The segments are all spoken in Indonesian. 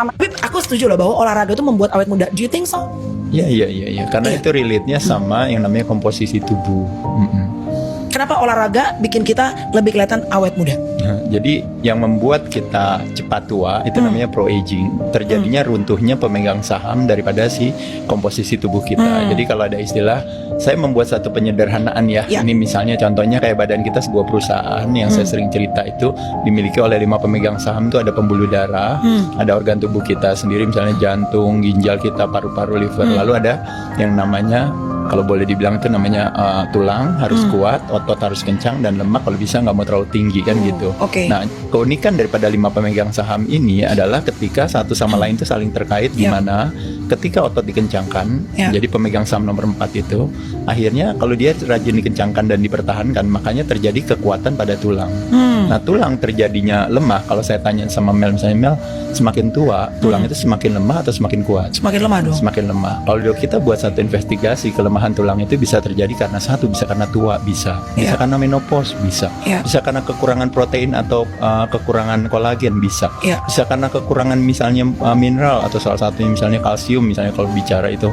Tapi aku setuju loh bahwa olahraga itu membuat awet muda. Do you think so? Iya. Karena itu relate-nya sama yang namanya komposisi tubuh. Kenapa olahraga bikin kita lebih kelihatan awet muda? Nah, jadi yang membuat kita cepat tua itu namanya pro-aging. Terjadinya runtuhnya pemegang saham daripada si komposisi tubuh kita. Jadi kalau ada istilah, saya membuat satu penyederhanaan ya. Ini misalnya contohnya kayak badan kita sebuah perusahaan yang saya sering cerita itu dimiliki oleh 5 pemegang saham. Itu ada pembuluh darah, ada organ tubuh kita sendiri misalnya jantung, ginjal kita, paru-paru, liver. Lalu ada yang namanya, kalau boleh dibilang itu namanya tulang harus kuat, otot harus kencang, dan lemak kalau bisa nggak mau terlalu tinggi kan gitu. Nah, keunikan daripada 5 pemegang saham ini adalah ketika satu sama lain itu saling terkait, di mana ketika otot dikencangkan, jadi pemegang saham nomor 4 itu, akhirnya kalau dia rajin dikencangkan dan dipertahankan, makanya terjadi kekuatan pada tulang. Nah, tulang terjadinya lemah. Kalau saya tanya sama Mel, misalnya Mel, semakin tua, tulang itu semakin lemah atau semakin kuat? Semakin lemah dong. Semakin lemah. Kalau kita buat satu investigasi, kelemahan tulang itu bisa terjadi karena bisa karena tua, bisa karena menopause, bisa karena kekurangan protein atau kekurangan kolagen, bisa karena kekurangan misalnya mineral atau salah satunya misalnya kalsium, misalnya kalau bicara itu,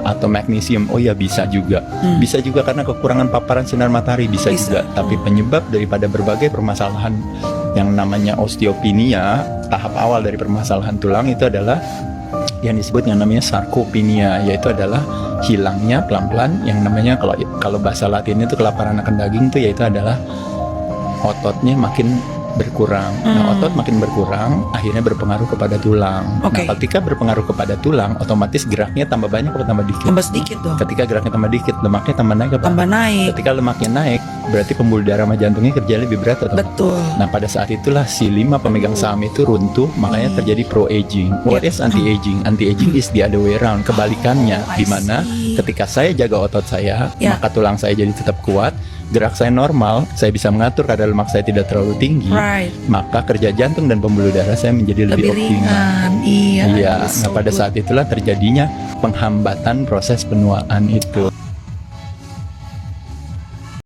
atau magnesium, bisa juga. Bisa juga karena kekurangan paparan sinar matahari, bisa juga. Tapi penyebab daripada berbagai permasalahan yang namanya osteopenia, tahap awal dari permasalahan tulang itu adalah yang disebut dengan namanya sarkopenia, yaitu adalah hilangnya pelan-pelan yang namanya, kalau bahasa Latinnya itu kelaparan akan daging, itu yaitu adalah ototnya makin berkurang. Nah, otot makin berkurang, akhirnya berpengaruh kepada tulang. Nah, ketika berpengaruh kepada tulang, otomatis geraknya tambah banyak atau tambah dikit? Tambah sedikit dong. Ketika geraknya tambah dikit, lemaknya tambah naik apa? Tambah naik. Ketika lemaknya naik, berarti pembuluh darah sama jantungnya kerja lebih berat atau? Betul. Nah, pada saat itulah si 5 pemegang saham itu runtuh, makanya terjadi pro-aging. What is anti-aging? Anti-aging is the other way around, kebalikannya, di mana ketika saya jaga otot saya, maka tulang saya jadi tetap kuat. Gerak saya normal, saya bisa mengatur kadar lemak saya tidak terlalu tinggi, maka kerja jantung dan pembuluh darah saya menjadi lebih optimal. Iya. Nah, pada saat itulah terjadinya penghambatan proses penuaan itu.